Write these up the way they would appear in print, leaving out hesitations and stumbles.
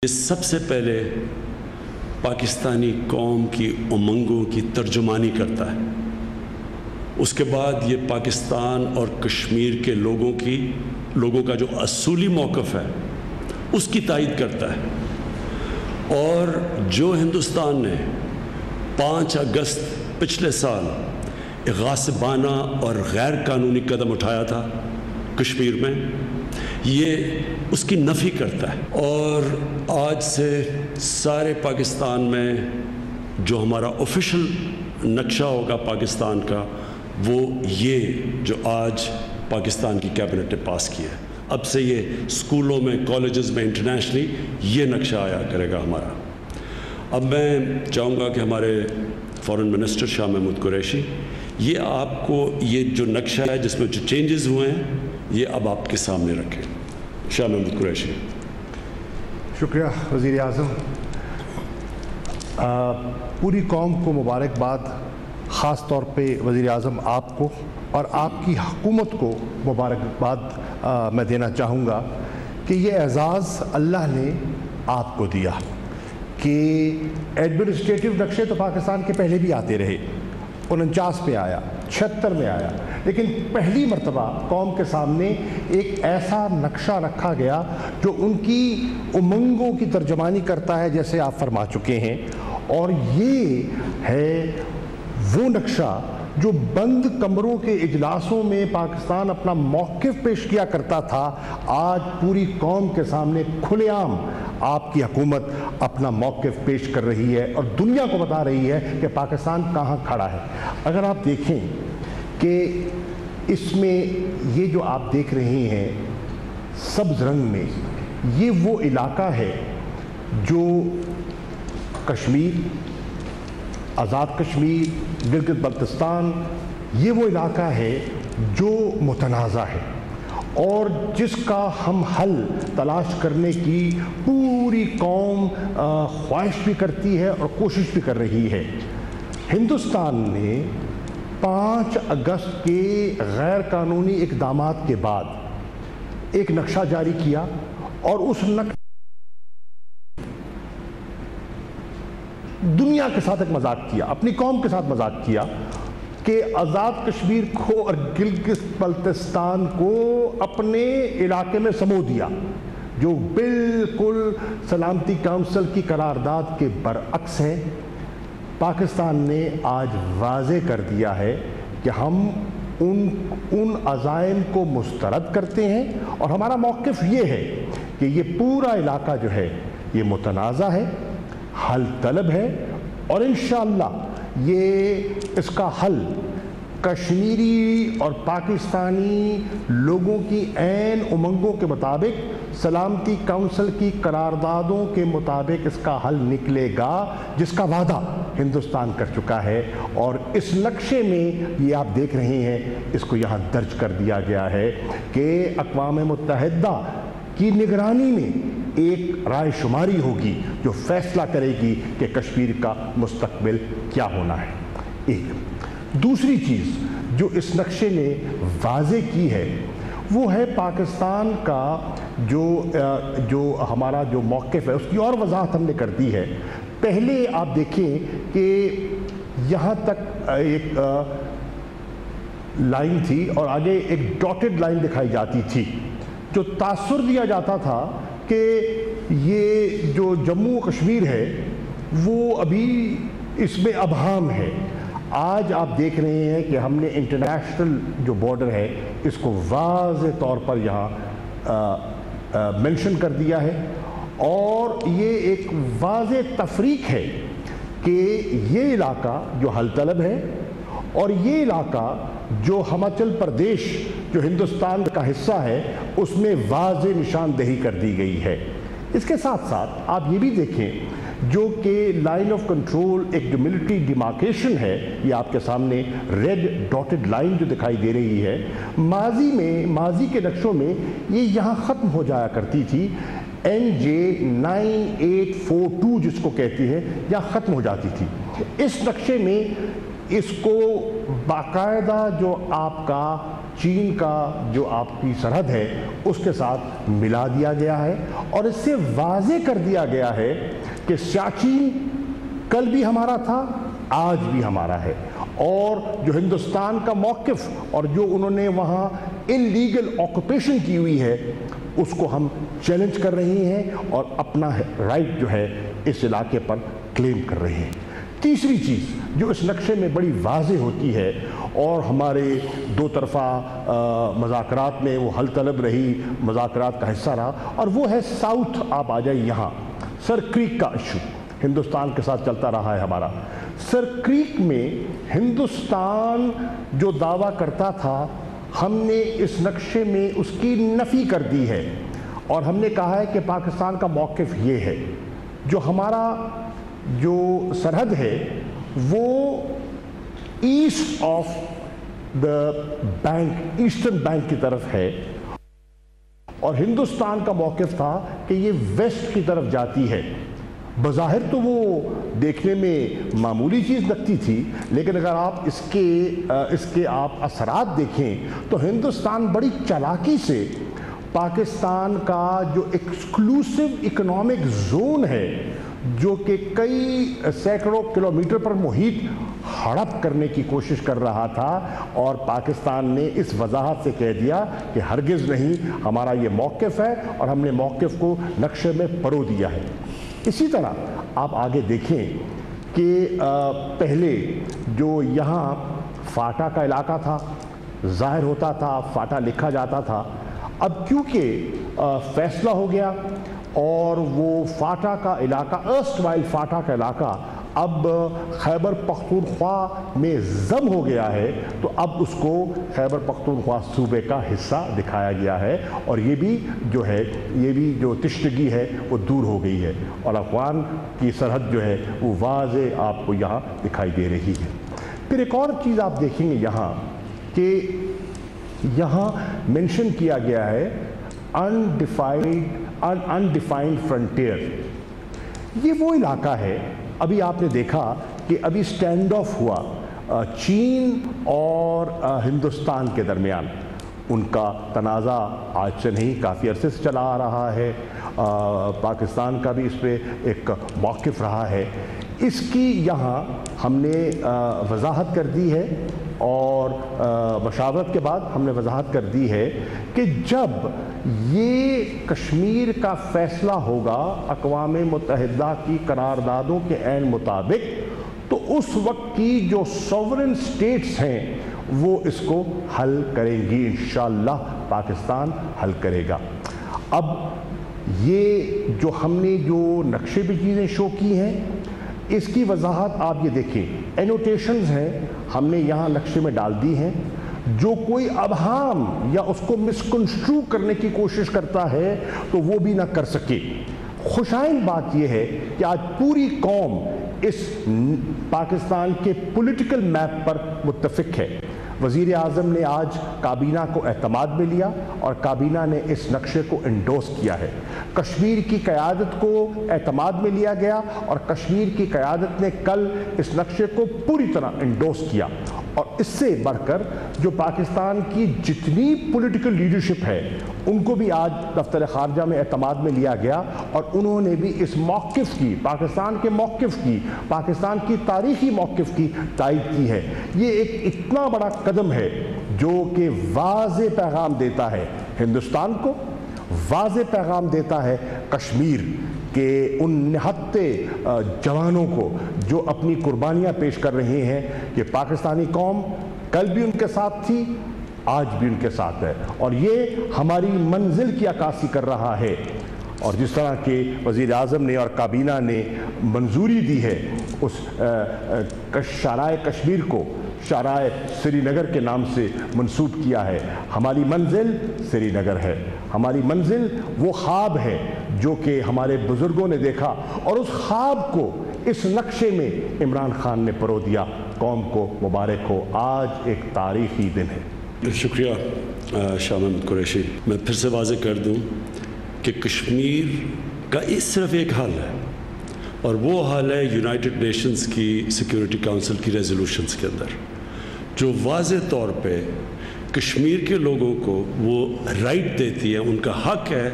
یہ سب سے پہلے پاکستانی قوم کی امنگوں کی ترجمانی کرتا ہے، اس کے بعد یہ پاکستان اور کشمیر کے لوگوں کا جو اصولی موقف ہے اس کی تائید کرتا ہے۔ اور جو ہندوستان نے 5 اگست پچھلے سال غاصبانہ اور غیر قانونی قدم اٹھایا تھا کشمیر میں، یہ اس کی نفی کرتا ہے۔ اور آج سے سارے پاکستان میں جو ہمارا آفیشل نقشہ ہوگا پاکستان کا، وہ یہ جو آج پاکستان کی کیبنٹ نے پاس کیا ہے، اب سے یہ اسکولوں میں، کالجز میں، انٹرنیشنلی یہ نقشہ آیا کرے گا ہمارا۔ اب میں چاہوں گا کہ ہمارے فارن منسٹر شاہ محمود قریشی یہ آپ کو یہ جو نقشہ ہے جس میں جو چینجز ہوئے ہیں یہ اب آپ کے سامنے رکھیں۔ شاہ محمود قریشی۔ شکریہ وزیر اعظم۔ پوری قوم کو مبارکباد، خاص طور پہ وزیر اعظم آپ کو اور آپ کی حکومت کو مبارکباد میں دینا چاہوں گا کہ یہ اعزاز اللہ نے آپ کو دیا کہ ایڈمنسٹریٹو نقشے تو پاکستان کے پہلے بھی آتے رہے، 49 میں آیا، 76 میں آیا، لیکن پہلی مرتبہ قوم کے سامنے ایک ایسا نقشہ رکھا گیا جو ان کی امنگوں کی ترجمانی کرتا ہے، جیسے آپ فرما چکے ہیں۔ اور یہ ہے وہ نقشہ جو بند کمروں کے اجلاسوں میں پاکستان اپنا موقف پیش کیا کرتا تھا، آج پوری قوم کے سامنے کھلے عام آپ کی حکومت اپنا موقف پیش کر رہی ہے اور دنیا کو بتا رہی ہے کہ پاکستان کہاں کھڑا ہے۔ اگر آپ دیکھیں کہ اس میں یہ جو آپ دیکھ رہے ہیں سبز رنگ میں، یہ وہ علاقہ ہے جو کشمیر، آزاد کشمیر، گلگت بلتستان، یہ وہ علاقہ ہے جو متنازع ہے اور جس کا ہم حل تلاش کرنے کی پوری قوم خواہش بھی کرتی ہے اور کوشش بھی کر رہی ہے۔ ہندوستان نے 5 اگست کے غیر قانونی اقدامات کے بعد ایک نقشہ جاری کیا اور اس نقشہ دنیا کے ساتھ ایک مذاق کیا، اپنی قوم کے ساتھ مذاق کیا کہ آزاد کشمیر کو اور گلگت بلتستان کو اپنے علاقے میں سمو دیا، جو بالکل سلامتی کونسل کی قرارداد کے برعکس ہے۔ پاکستان نے آج واضح کر دیا ہے کہ ہم ان عزائم کو مسترد کرتے ہیں اور ہمارا موقف یہ ہے کہ یہ پورا علاقہ جو ہے یہ متنازع ہے، حل طلب ہے، اور انشاءاللہ یہ اس کا حل کشمیری اور پاکستانی لوگوں کی عین امنگوں کے مطابق، سلامتی کونسل کی قراردادوں کے مطابق اس کا حل نکلے گا، جس کا وعدہ ہندوستان کر چکا ہے۔ اور اس نقشے میں یہ آپ دیکھ رہے ہیں، اس کو یہاں درج کر دیا گیا ہے کہ اقوام متحدہ کی نگرانی میں ایک رائے شماری ہوگی جو فیصلہ کرے گی کہ کشمیر کا مستقبل کیا ہونا ہے۔ ایک دوسری چیز جو اس نقشے نے واضح کی ہے وہ ہے پاکستان کا جو ہمارا جو موقف ہے اس کی اور وضاحت ہم نے کر دی ہے۔ پہلے آپ دیکھیں کہ یہاں تک ایک لائن تھی اور آگے ایک ڈاٹڈ لائن دکھائی جاتی تھی، جو تاثر دیا جاتا تھا کہ یہ جو جموں کشمیر ہے وہ ابھی اس میں ابہام ہے۔ آج آپ دیکھ رہے ہیں کہ ہم نے انٹرنیشنل جو بارڈر ہے اس کو واضح طور پر یہاں منشن کر دیا ہے، اور یہ ایک واضح تفریق ہے کہ یہ علاقہ جو حل طلب ہے اور یہ علاقہ جو ہماچل پردیش جو ہندوستان کا حصہ ہے اس میں واضح نشاندہی کر دی گئی ہے۔ اس کے ساتھ ساتھ آپ یہ بھی دیکھیں جو کہ لائن آف کنٹرول، ایک جو ملٹری ڈیمارکیشن ہے، یہ آپ کے سامنے ریڈ ڈاٹڈ لائن جو دکھائی دے رہی ہے، ماضی کے نقشوں میں یہ یہاں ختم ہو جایا کرتی تھی، NJ9842 جس کو کہتی ہے، یہاں ختم ہو جاتی تھی۔ اس نقشے میں اس کو باقاعدہ جو آپ کا چین کا جو آپ کی سرحد ہے اس کے ساتھ ملا دیا گیا ہے، اور اس سے واضح کر دیا گیا ہے کہ سیاچین کل بھی ہمارا تھا، آج بھی ہمارا ہے، اور جو ہندوستان کا موقف اور جو انہوں نے وہاں انلیگل آکوپیشن کی ہوئی ہے اس کو ہم چیلنج کر رہے ہیں اور اپنا رائٹ جو ہے اس علاقے پر کلیم کر رہے ہیں۔ تیسری چیز جو اس نقشے میں بڑی واضح ہوتی ہے اور ہمارے دو طرفہ مذاکرات میں وہ حل طلب رہی، مذاکرات کا حصہ رہا، اور وہ ہے ساؤتھ۔ آپ آ جائیں یہاں، سر کریک کا ایشو ہندوستان کے ساتھ چلتا رہا ہے ہمارا۔ سر کریک میں ہندوستان جو دعویٰ کرتا تھا، ہم نے اس نقشے میں اس کی نفی کر دی ہے، اور ہم نے کہا ہے کہ پاکستان کا موقف یہ ہے، جو ہمارا جو سرحد ہے وہ east of the bank, eastern bank کی طرف ہے، اور ہندوستان کا موقف تھا کہ یہ ویسٹ کی طرف جاتی ہے۔ بظاہر تو وہ دیکھنے میں معمولی چیز لگتی تھی، لیکن اگر آپ اس کے آپ اثرات دیکھیں تو ہندوستان بڑی چالاکی سے پاکستان کا جو ایکسکلوسیو اکنامک زون ہے، جو کہ کئی سینکڑوں کلومیٹر پر محیط ہڑپ کرنے کی کوشش کر رہا تھا، اور پاکستان نے اس وضاحت سے کہہ دیا کہ ہرگز نہیں، ہمارا یہ موقف ہے اور ہم نے موقف کو نقشے میں پرو دیا ہے۔ اسی طرح آپ آگے دیکھیں کہ پہلے جو یہاں فاٹا کا علاقہ تھا، ظاہر ہوتا تھا، فاٹا لکھا جاتا تھا، اب کیونکہ فیصلہ ہو گیا اور وہ فاٹا کا علاقہ، ارسٹوائل فاٹا کا علاقہ اب خیبر پختونخوا میں ضم ہو گیا ہے، تو اب اس کو خیبر پختونخوا صوبے کا حصہ دکھایا گیا ہے، اور یہ بھی جو تشنگی ہے وہ دور ہو گئی ہے، اور افغان کی سرحد جو ہے وہ واضح آپ کو یہاں دکھائی دے رہی ہے۔ پھر ایک اور چیز آپ دیکھیں گے یہاں کہ یہاں مینشن کیا گیا ہے undefined frontier۔ یہ وہ علاقہ ہے، ابھی آپ نے دیکھا کہ ابھی سٹینڈ آف ہوا چین اور ہندوستان کے درمیان، ان کا تنازع آج سے نہیں، کافی عرصے سے چلا آ رہا ہے، پاکستان کا بھی اس پہ ایک موقف رہا ہے۔ اس کی یہاں ہم نے وضاحت کر دی ہے، اور مشاورت کے بعد ہم نے وضاحت کر دی ہے کہ جب یہ کشمیر کا فیصلہ ہوگا اقوام متحدہ کی قراردادوں کے عین مطابق، تو اس وقت کی جو سوورن سٹیٹس ہیں وہ اس کو حل کریں گی، انشاءاللہ پاکستان حل کرے گا۔ اب یہ جو ہم نے جو نقشے پہ چیزیں شو کی ہیں، اس کی وضاحت آپ یہ دیکھیں، اینوٹیشنز ہیں ہم نے یہاں نقشے میں ڈال دی ہیں، جو کوئی ابہام یا اس کو مسکنسٹرو کرنے کی کوشش کرتا ہے تو وہ بھی نہ کر سکے۔ خوشائن بات یہ ہے کہ آج پوری قوم اس پاکستان کے پولیٹیکل میپ پر متفق ہے۔ وزیر اعظم نے آج کابینہ کو اعتماد میں لیا اور کابینہ نے اس نقشے کو انڈوس کیا ہے۔ کشمیر کی قیادت کو اعتماد میں لیا گیا اور کشمیر کی قیادت نے کل اس نقشے کو پوری طرح انڈوس کیا، اور اس سے بڑھ کر جو پاکستان کی جتنی پولیٹیکل لیڈرشپ ہے ان کو بھی آج دفتر خارجہ میں اعتماد میں لیا گیا، اور انہوں نے بھی اس موقف کی، پاکستان کے موقف کی، پاکستان کی تاریخی موقف کی تائید کی ہے۔ یہ ایک اتنا بڑا قدم ہے جو کہ واضح پیغام دیتا ہے ہندوستان کو، واضح پیغام دیتا ہے کشمیر کے ان نہتے جوانوں کو جو اپنی قربانیاں پیش کر رہے ہیں کہ پاکستانی قوم کل بھی ان کے ساتھ تھی، آج بھی ان کے ساتھ ہے، اور یہ ہماری منزل کی عکاسی کر رہا ہے۔ اور جس طرح کہ وزیر اعظم نے اور کابینہ نے منظوری دی ہے اس شاہراہ کشمیر کو شاہراہ سری نگر کے نام سے منسوب کیا ہے، ہماری منزل سری نگر ہے، ہماری منزل وہ خواب ہے جو کہ ہمارے بزرگوں نے دیکھا، اور اس خواب کو اس نقشے میں عمران خان نے پرو دیا۔ قوم کو مبارک ہو، آج ایک تاریخی دن ہے۔ شکریہ شاہ محمد قریشی۔ میں پھر سے واضح کر دوں کہ کشمیر کا صرف ایک حل ہے، اور وہ حل ہے یونائٹڈ نیشنز کی سیکیورٹی کونسل کی ریزولوشنز کے اندر، جو واضح طور پہ کشمیر کے لوگوں کو وہ رائٹ دیتی ہے، ان کا حق ہے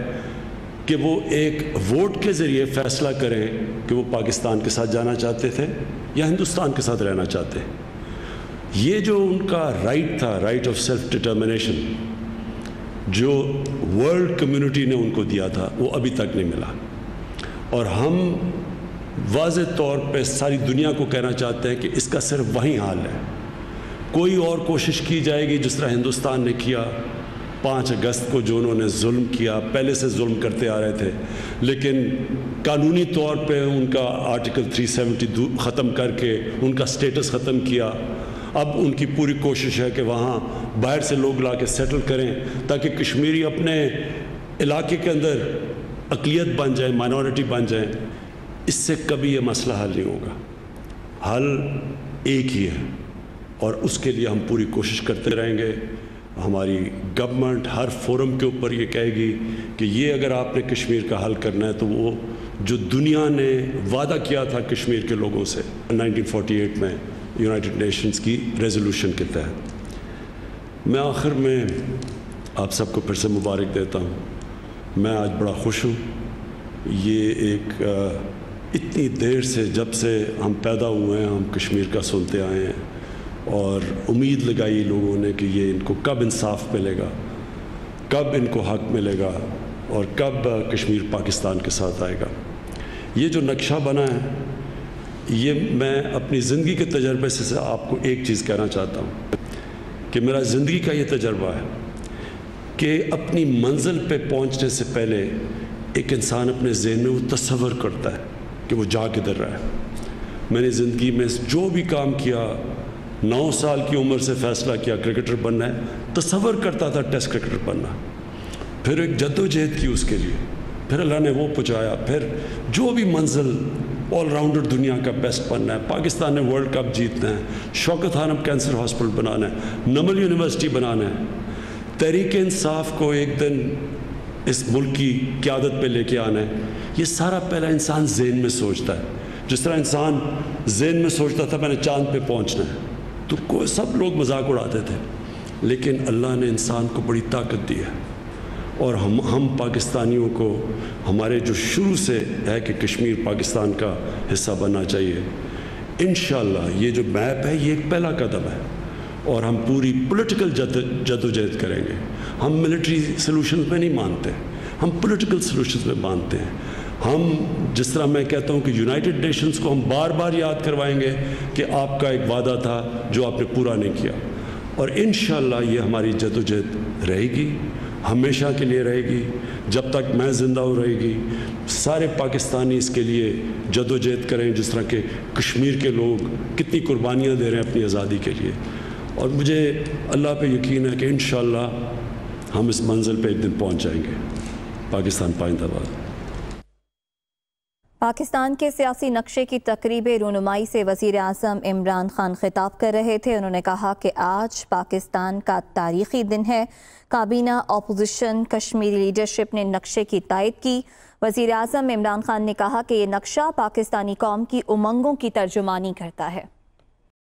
کہ وہ ایک ووٹ کے ذریعے فیصلہ کریں کہ وہ پاکستان کے ساتھ جانا چاہتے تھے یا ہندوستان کے ساتھ رہنا چاہتے ہیں۔ یہ جو ان کا رائٹ تھا، رائٹ آف سیلف ڈٹرمنیشن، جو ورلڈ کمیونٹی نے ان کو دیا تھا، وہ ابھی تک نہیں ملا، اور ہم واضح طور پہ ساری دنیا کو کہنا چاہتے ہیں کہ اس کا صرف وہیں حال ہے۔ کوئی اور کوشش کی جائے گی جس طرح ہندوستان نے کیا 5 اگست کو، جو انہوں نے ظلم کیا، پہلے سے ظلم کرتے آ رہے تھے، لیکن قانونی طور پہ ان کا آرٹیکل 370 ختم کر کے ان کا سٹیٹس ختم کیا۔ اب ان کی پوری کوشش ہے کہ وہاں باہر سے لوگ لا کے سیٹل کریں تاکہ کشمیری اپنے علاقے کے اندر اقلیت بن جائیں، مائنورٹی بن جائیں۔ اس سے کبھی یہ مسئلہ حل نہیں ہوگا، حل ایک ہی ہے، اور اس کے لیے ہم پوری کوشش کرتے رہیں گے۔ ہماری گورنمنٹ ہر فورم کے اوپر یہ کہے گی کہ یہ اگر آپ نے کشمیر کا حل کرنا ہے تو وہ جو دنیا نے وعدہ کیا تھا کشمیر کے لوگوں سے 1948 میں یونائٹڈ نیشنز کی ریزولوشن کے تحت۔ میں آخر میں آپ سب کو پھر سے مبارک دیتا ہوں۔ میں آج بڑا خوش ہوں۔ یہ ایک اتنی دیر سے، جب سے ہم پیدا ہوئے ہیں، ہم کشمیر کا سنتے آئے ہیں، اور امید لگائی لوگوں نے کہ یہ ان کو کب انصاف ملے گا، کب ان کو حق ملے گا، اور کب کشمیر پاکستان کے ساتھ آئے گا۔ یہ جو نقشہ بنا ہے، یہ میں اپنی زندگی کے تجربے سے آپ کو ایک چیز کہنا چاہتا ہوں کہ میرا زندگی کا یہ تجربہ ہے کہ اپنی منزل پہ پہنچنے سے پہلے ایک انسان اپنے ذہن میں وہ تصور کرتا ہے کہ وہ جا کدھر رہا ہے۔ میں نے زندگی میں جو بھی کام کیا، 9 سال کی عمر سے فیصلہ کیا کرکٹر بننا ہے، تصور کرتا تھا ٹیسٹ کرکٹر بننا، پھر ایک جدوجہد کی اس کے لیے، پھر اللہ نے وہ پہنچایا، پھر جو بھی منزل، آل راؤنڈر دنیا کا بیسٹ بننا ہے، پاکستان نے ورلڈ کپ جیتنا ہے، شوکت خانم کینسر ہاسپٹل بنانا ہے، نمل یونیورسٹی بنانا ہے، تحریک انصاف کو ایک دن اس ملک کی قیادت پہ لے کے آنا ہے۔ یہ سارا پہلا انسان ذہن میں سوچتا ہے، جس طرح انسان ذہن میں سوچتا تھا میں نے چاند پہ پہنچنا ہے، تو کوئی سب لوگ مذاق اڑاتے تھے، لیکن اللہ نے انسان کو بڑی طاقت دی ہے، اور ہم پاکستانیوں کو ہمارے جو شروع سے ہے کہ کشمیر پاکستان کا حصہ بننا چاہیے، انشاءاللہ یہ جو میپ ہے یہ ایک پہلا قدم ہے، اور ہم پوری پولیٹیکل جدوجہد کریں گے۔ ہم ملٹری سلوشنز میں نہیں مانتے، ہم پولیٹیکل سلوشنز میں مانتے ہیں۔ ہم جس طرح میں کہتا ہوں کہ یونائٹڈ نیشنز کو ہم بار بار یاد کروائیں گے کہ آپ کا ایک وعدہ تھا جو آپ نے پورا نہیں کیا، اور انشاءاللہ یہ ہماری جدوجہد رہے گی، ہمیشہ کے لیے رہے گی، جب تک میں زندہ ہوں رہے گی۔ سارے پاکستانی اس کے لیے جدوجہد کریں، جس طرح کہ کشمیر کے لوگ کتنی قربانیاں دے رہے ہیں اپنی آزادی کے لیے، اور مجھے اللہ پہ یقین ہے کہ انشاءاللہ ہم اس منزل پہ ایک دن پہنچ جائیں گے۔ پاکستان پائندہ باد۔ پاکستان کے سیاسی نقشے کی تقریب رونمائی سے وزیر اعظم عمران خان خطاب کر رہے تھے۔ انہوں نے کہا کہ آج پاکستان کا تاریخی دن ہے۔ کابینہ اپوزیشن کشمیری لیڈرشپ نے نقشے کی تائید کی۔ وزیر اعظم عمران خان نے کہا کہ یہ نقشہ پاکستانی قوم کی امنگوں کی ترجمانی کرتا ہے۔